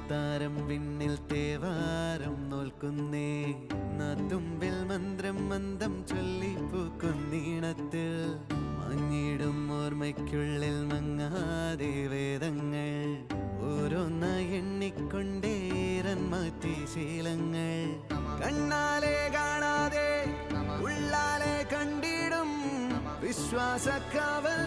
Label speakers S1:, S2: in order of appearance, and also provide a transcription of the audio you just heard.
S1: താരം വിണ്ണിൽ തേവാരം നോൽക്കുന്നേ നാത്തുമ്പിൽ മന്ത്രം മന്ദം ചൊല്ലിപ്പൂക്കുന്നീണത്തിൽ മങ്ങിടും ഓർമ്മയ്ക്കുള്ളിൽ മങ്ങാതെ വേദങ്ങൾ ഓരോന്നായി എണ്ണിക്കൊണ്ടേരൻ മാറ്റി ശീലങ്ങൾ കണ്ണാലെ കാണാതെ ഉള്ളാലെ കണ്ടിടും വിശ്വാസക്കാവൽ